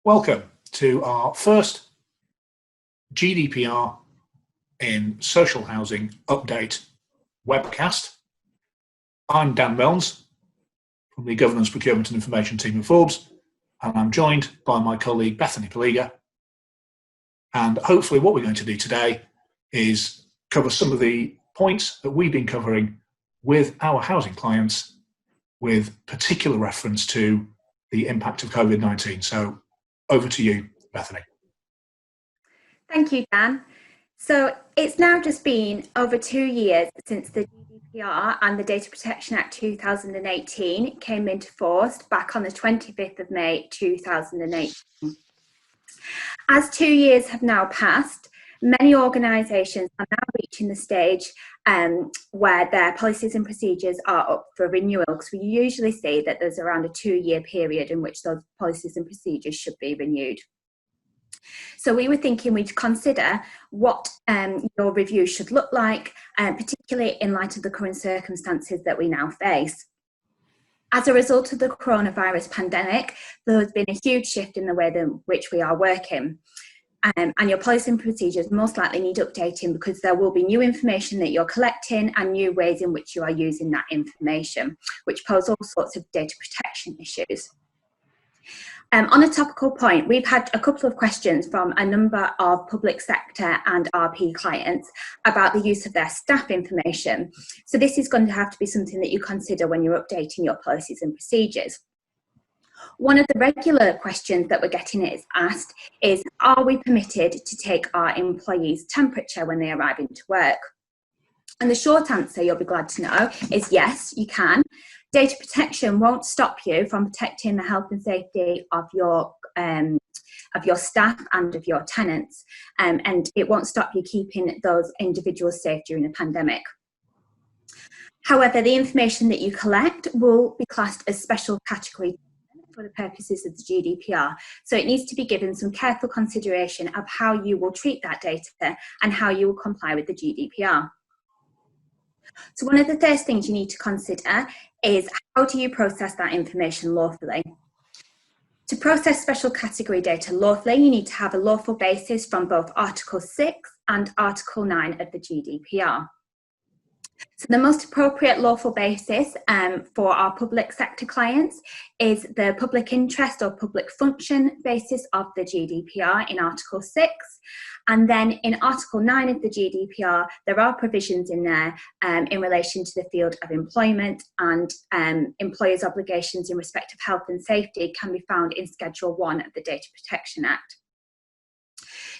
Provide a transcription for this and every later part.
Welcome to our first GDPR in social housing update webcast. I'm Dan Milnes from the Governance, Procurement and Information team at Forbes, and I'm joined by my colleague Bethany Paliga. And hopefully what we're going to do today is cover some of the points that we've been covering with our housing clients with particular reference to the impact of COVID-19. So over to you, Bethany. Thank you, Dan. So it's now just been over 2 years since the GDPR and the Data Protection Act 2018 came into force back on the 25th of May 2018. As 2 years have now passed, many organisations are now reaching the stage where their policies and procedures are up for renewal, because we usually see that there's around a 2-year period in which those policies and procedures should be renewed. So we were thinking we'd consider what your review should look like, particularly in light of the current circumstances that we now face. As a result of the coronavirus pandemic, there has been a huge shift in the way in which we are working. And your policy and procedures most likely need updating because there will be new information that you're collecting and new ways in which you are using that information, which pose all sorts of data protection issues. On a topical point, we've had a couple of questions from a number of public sector and RP clients about the use of their staff information. So this is going to have to be something that you consider when you're updating your policies and procedures. One of the regular questions that we're getting asked is, are we permitted to take our employees' temperature when they arrive into work? And the short answer, you'll be glad to know, is yes, you can. Data protection won't stop you from protecting the health and safety of your staff and of your tenants, and it won't stop you keeping those individuals safe during a pandemic. However, the information that you collect will be classed as special category for the purposes of the GDPR. So it needs to be given some careful consideration of how you will treat that data and how you will comply with the GDPR. So one of the first things you need to consider is, how do you process that information lawfully? To process special category data lawfully, you need to have a lawful basis from both Article 6 and Article 9 of the GDPR. So the most appropriate lawful basis for our public sector clients is the public interest or public function basis of the GDPR in Article 6. And then in Article 9 of the GDPR, there are provisions in there in relation to the field of employment, and employers' obligations in respect of health and safety can be found in Schedule 1 of the Data Protection Act.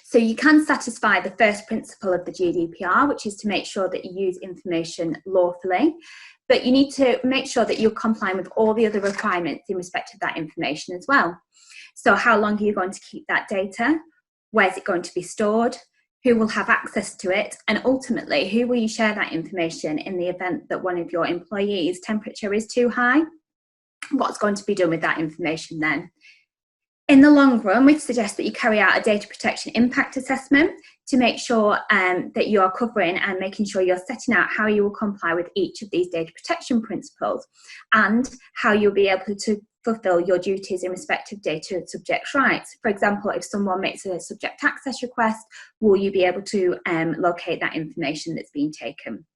So you can satisfy the first principle of the GDPR, which is to make sure that you use information lawfully, but you need to make sure that you're complying with all the other requirements in respect of that information as well. So how long are you going to keep that data? Where's it going to be stored? Who will have access to it? And ultimately, who will you share that information in the event that one of your employees' temperature is too high? What's going to be done with that information then? In the long run, we suggest that you carry out a data protection impact assessment to make sure that you are covering and making sure you're setting out how you will comply with each of these data protection principles and how you'll be able to fulfill your duties in respect of data subject rights. For example, if someone makes a subject access request, will you be able to locate that information that's been taken?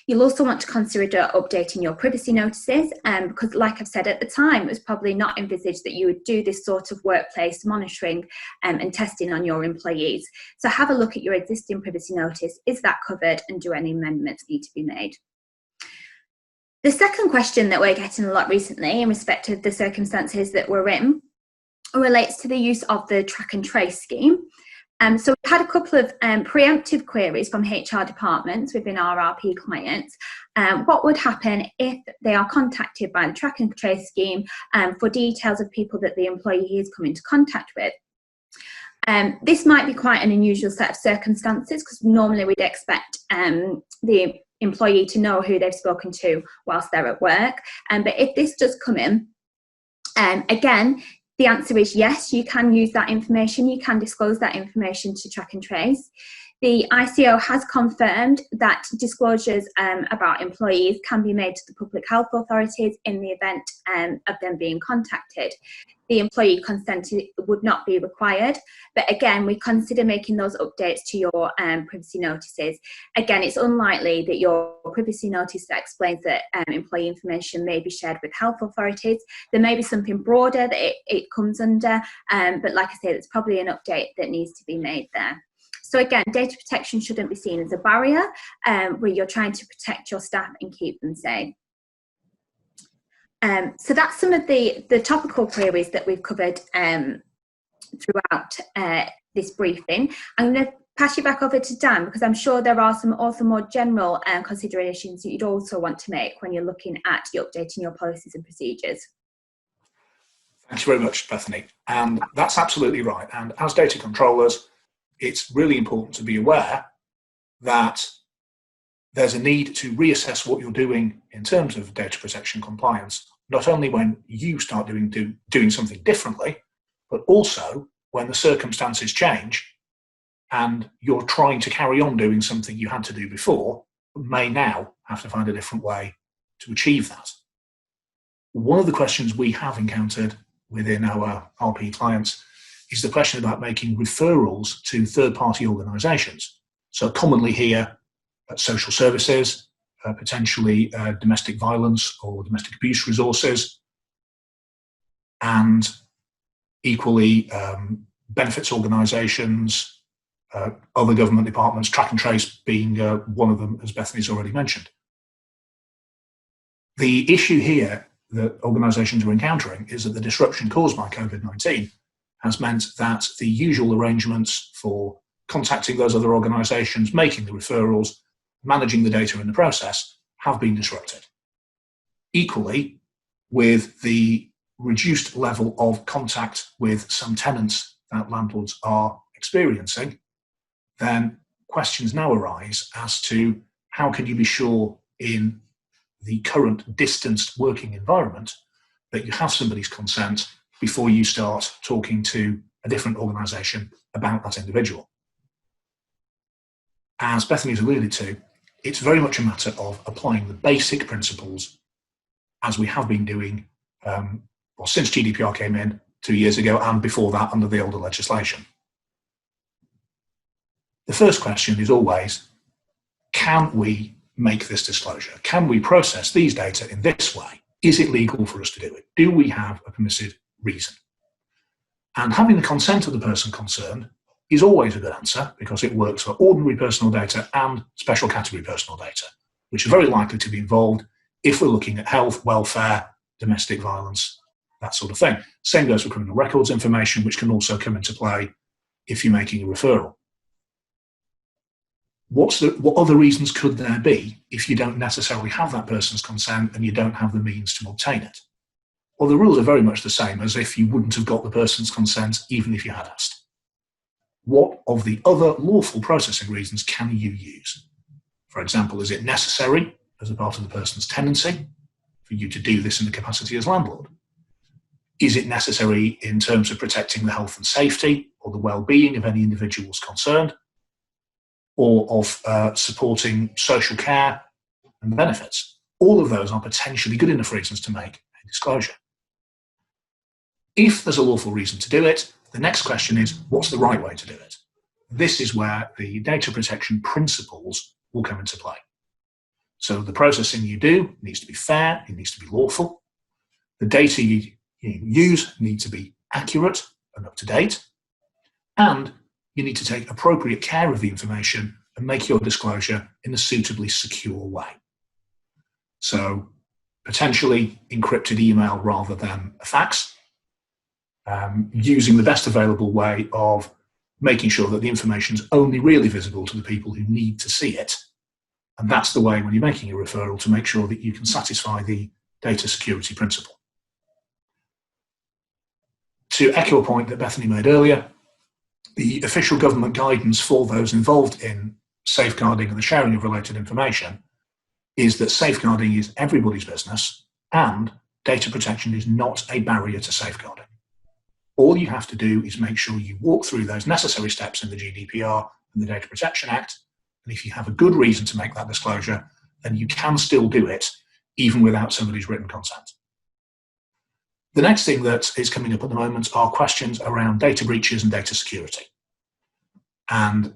You'll also want to consider updating your privacy notices, because like I've said at the time, it was probably not envisaged that you would do this sort of workplace monitoring and testing on your employees. So have a look at your existing privacy notice. Is that covered, and do any amendments need to be made? The second question that we're getting a lot recently in respect of the circumstances that we're in relates to the use of the track and trace scheme. So we've had a couple of preemptive queries from HR departments within our RP clients. What would happen if they are contacted by the track and trace scheme for details of people that the employee has come into contact with? This might be quite an unusual set of circumstances, because normally we'd expect the employee to know who they've spoken to whilst they're at work. But if this does come in, again, the answer is yes, you can use that information, you can disclose that information to track and trace. The ICO has confirmed that disclosures about employees can be made to the public health authorities in the event of them being contacted. The employee consent would not be required, but again, we consider making those updates to your privacy notices. Again, it's unlikely that your privacy notice that explains that employee information may be shared with health authorities. There may be something broader that it comes under, but like I say, there's probably an update that needs to be made there. So again, data protection shouldn't be seen as a barrier where you're trying to protect your staff and keep them safe. So that's some of the topical queries that we've covered throughout this briefing. I'm going to pass you back over to Dan, because I'm sure there are some also more general considerations that you'd also want to make when you're looking at updating your policies and procedures. Thanks very much, Bethany. And that's absolutely right. And as data controllers, it's really important to be aware that there's a need to reassess what you're doing in terms of data protection compliance, not only when you start doing something differently, but also when the circumstances change and you're trying to carry on doing something you had to do before, but may now have to find a different way to achieve that. One of the questions we have encountered within our RP clients is the question about making referrals to third-party organisations. So commonly here, social services, potentially domestic violence or domestic abuse resources, and equally benefits organisations, other government departments, track and trace being one of them, as Bethany's already mentioned. The issue here that organisations are encountering is that the disruption caused by COVID-19 has meant that the usual arrangements for contacting those other organisations, making the referrals, managing the data in the process have been disrupted. Equally, with the reduced level of contact with some tenants that landlords are experiencing, then questions now arise as to how can you be sure in the current distanced working environment that you have somebody's consent before you start talking to a different organisation about that individual. As Bethany's alluded to, it's very much a matter of applying the basic principles as we have been doing since GDPR came in 2 years ago and before that under the older legislation. The first question is always, can we make this disclosure? Can we process these data in this way? Is it legal for us to do it? Do we have a permissive reason? And having the consent of the person concerned is always a good answer because it works for ordinary personal data and special category personal data, which are very likely to be involved if we're looking at health, welfare, domestic violence, that sort of thing. Same goes for criminal records information, which can also come into play if you're making a referral. What other reasons could there be if you don't necessarily have that person's consent and you don't have the means to obtain it? Well, the rules are very much the same as if you wouldn't have got the person's consent even if you had asked. What of the other lawful processing reasons can you use? For example, is it necessary as a part of the person's tenancy for you to do this in the capacity as landlord? Is it necessary in terms of protecting the health and safety or the well-being of any individuals concerned, or of supporting social care and benefits? All of those are potentially good enough reasons to make a disclosure. If there's a lawful reason to do it, the next question is, what's the right way to do it? This is where the data protection principles will come into play. So the processing you do needs to be fair, it needs to be lawful. The data you use needs to be accurate and up to date. And you need to take appropriate care of the information and make your disclosure in a suitably secure way. So potentially encrypted email rather than a fax, using the best available way of making sure that the information is only really visible to the people who need to see it. And that's the way when you're making a referral to make sure that you can satisfy the data security principle. To echo a point that Bethany made earlier, the official government guidance for those involved in safeguarding and the sharing of related information is that safeguarding is everybody's business and data protection is not a barrier to safeguarding. All you have to do is make sure you walk through those necessary steps in the GDPR in the Data Protection Act. And if you have a good reason to make that disclosure, then you can still do it, even without somebody's written consent. The next thing that is coming up at the moment are questions around data breaches and data security. And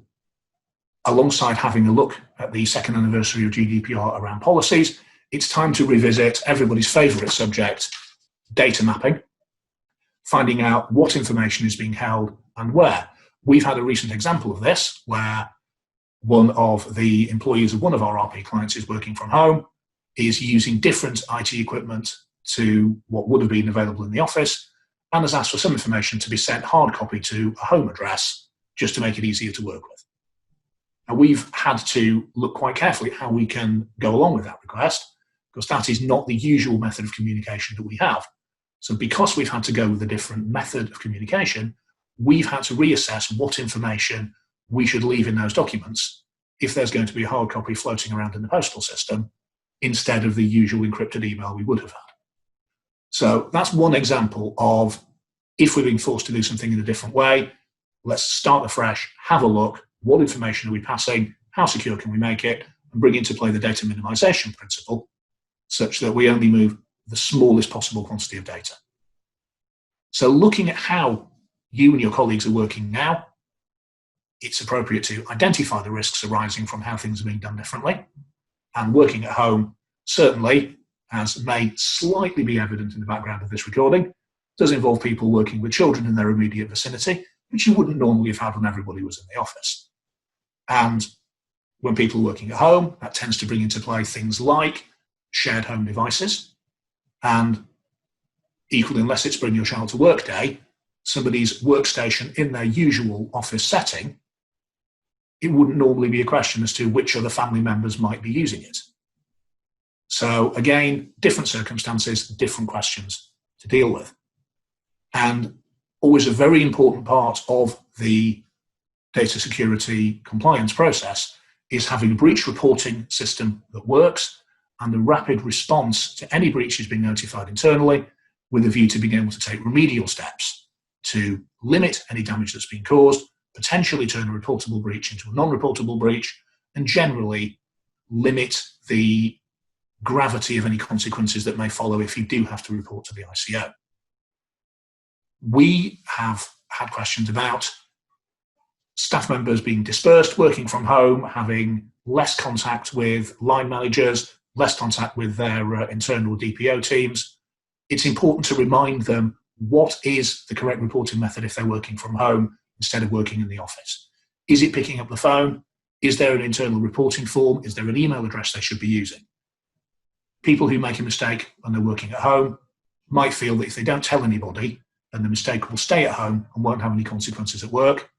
alongside having a look at the second anniversary of GDPR around policies, it's time to revisit everybody's favourite subject, data mapping, finding out what information is being held and where. We've had a recent example of this where one of the employees of one of our RP clients is working from home, is using different IT equipment to what would have been available in the office, and has asked for some information to be sent hard copy to a home address just to make it easier to work with. Now, we've had to look quite carefully at how we can go along with that request, because that is not the usual method of communication that we have. So because we've had to go with a different method of communication, we've had to reassess what information we should leave in those documents if there's going to be a hard copy floating around in the postal system instead of the usual encrypted email we would have had. So that's one example of, if we're being forced to do something in a different way, let's start afresh, have a look, what information are we passing, how secure can we make it, and bring into play the data minimization principle such that we only move the smallest possible quantity of data. So looking at how you and your colleagues are working now, it's appropriate to identify the risks arising from how things are being done differently. And working at home, certainly, as may slightly be evident in the background of this recording, does involve people working with children in their immediate vicinity, which you wouldn't normally have had when everybody was in the office. And when people are working at home, that tends to bring into play things like shared home devices. And equally, unless it's bring your child to work day, somebody's workstation in their usual office setting, it wouldn't normally be a question as to which other family members might be using it. So again, different circumstances, different questions to deal with. And always a very important part of the data security compliance process is having a breach reporting system that works and the rapid response to any breaches being notified internally with a view to being able to take remedial steps to limit any damage that's been caused, potentially turn a reportable breach into a non-reportable breach, and generally limit the gravity of any consequences that may follow if you do have to report to the ICO. We have had questions about staff members being dispersed, working from home, having less contact with line managers, less contact with their internal DPO teams. It's important to remind them what is the correct reporting method if they're working from home instead of working in the office. Is it picking up the phone? Is there an internal reporting form? Is there an email address they should be using? People who make a mistake when they're working at home might feel that if they don't tell anybody, then the mistake will stay at home and won't have any consequences at work.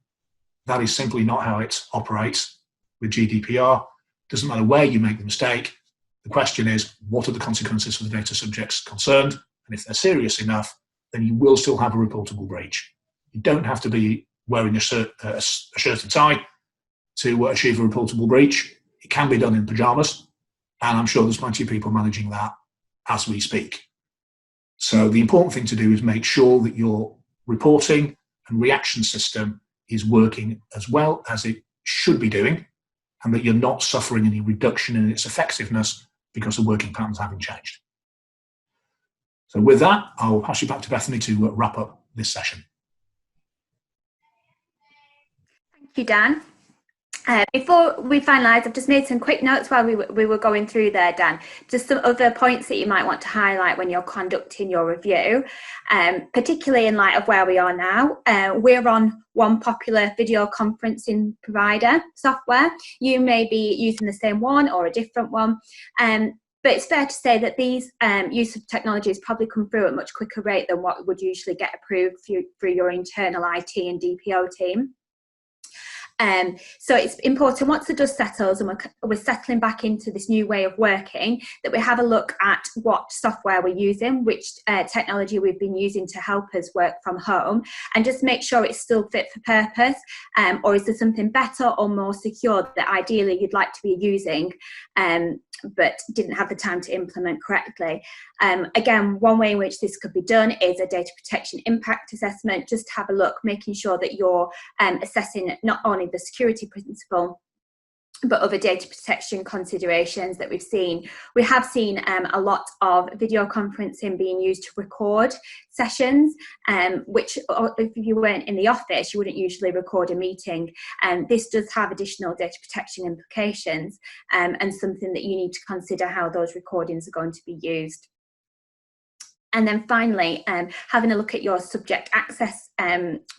That is simply not how it operates with GDPR. Doesn't matter where you make the mistake. The question is, what are the consequences for the data subjects concerned? And if they're serious enough, then you will still have a reportable breach. You don't have to be wearing a shirt and tie to achieve a reportable breach. It can be done in pajamas. And I'm sure there's plenty of people managing that as we speak. So the important thing to do is make sure that your reporting and reaction system is working as well as it should be doing, and that you're not suffering any reduction in its effectiveness because the working patterns haven't changed. So with that, I'll pass you back to Bethany to wrap up this session. Thank you, Dan. Before we finalise, I've just made some quick notes while we were going through there, Dan. Just some other points that you might want to highlight when you're conducting your review, particularly in light of where we are now. We're on one popular video conferencing provider software. You may be using the same one or a different one. But it's fair to say that these use of technologies probably come through at a much quicker rate than what would usually get approved through your internal IT and DPO team. So it's important, once the dust settles and we're settling back into this new way of working, that we have a look at what software we're using, which technology we've been using to help us work from home, and just make sure it's still fit for purpose, or is there something better or more secure that ideally you'd like to be using, but didn't have the time to implement correctly. Again, one way in which this could be done is a data protection impact assessment, just to have a look, making sure that you're assessing not only only the security principle, but other data protection considerations that we've seen. We have seen a lot of video conferencing being used to record sessions, which if you weren't in the office, you wouldn't usually record a meeting. This does have additional data protection implications, and something that you need to consider how those recordings are going to be used. And then finally, having a look at your subject access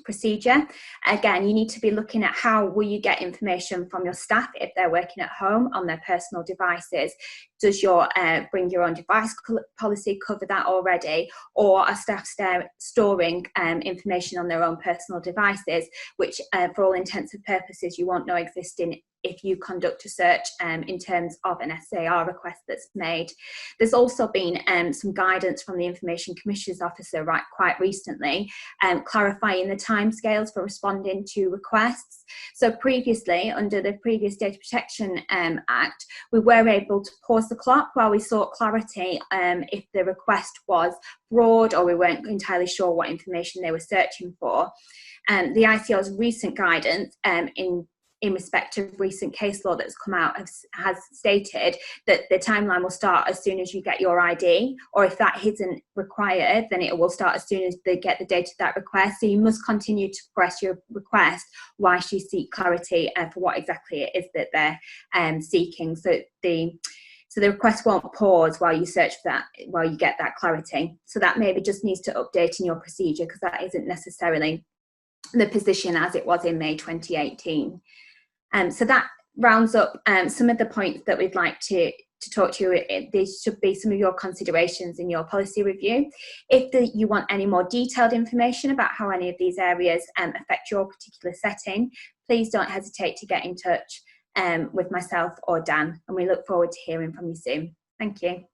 procedure. Again, you need to be looking at how will you get information from your staff if they're working at home on their personal devices. Does your bring your own device policy cover that already? Or are staff storing information on their own personal devices, which for all intents and purposes you won't know existing if you conduct a search in terms of an SAR request that's made. There's also been some guidance from the Information Commissioner's Officer quite recently, clarifying the timescales for responding to requests. So previously, under the previous Data Protection Act, we were able to pause the clock while we sought clarity if the request was fraud or we weren't entirely sure what information they were searching for. The ICO's recent guidance in respect of recent case law that's come out has stated that the timeline will start as soon as you get your ID, or if that isn't required, then it will start as soon as they get the data that request. So you must continue to progress your request whilst you seek clarity for what exactly it is that they're seeking. So the request won't pause while you search for that, while you get that clarity. So that maybe just needs to update in your procedure, because that isn't necessarily the position as it was in May 2018. So that rounds up some of the points that we'd like to talk to you. These should be some of your considerations in your policy review. If you want any more detailed information about how any of these areas affect your particular setting, please don't hesitate to get in touch with myself or Dan, and we look forward to hearing from you soon. Thank you.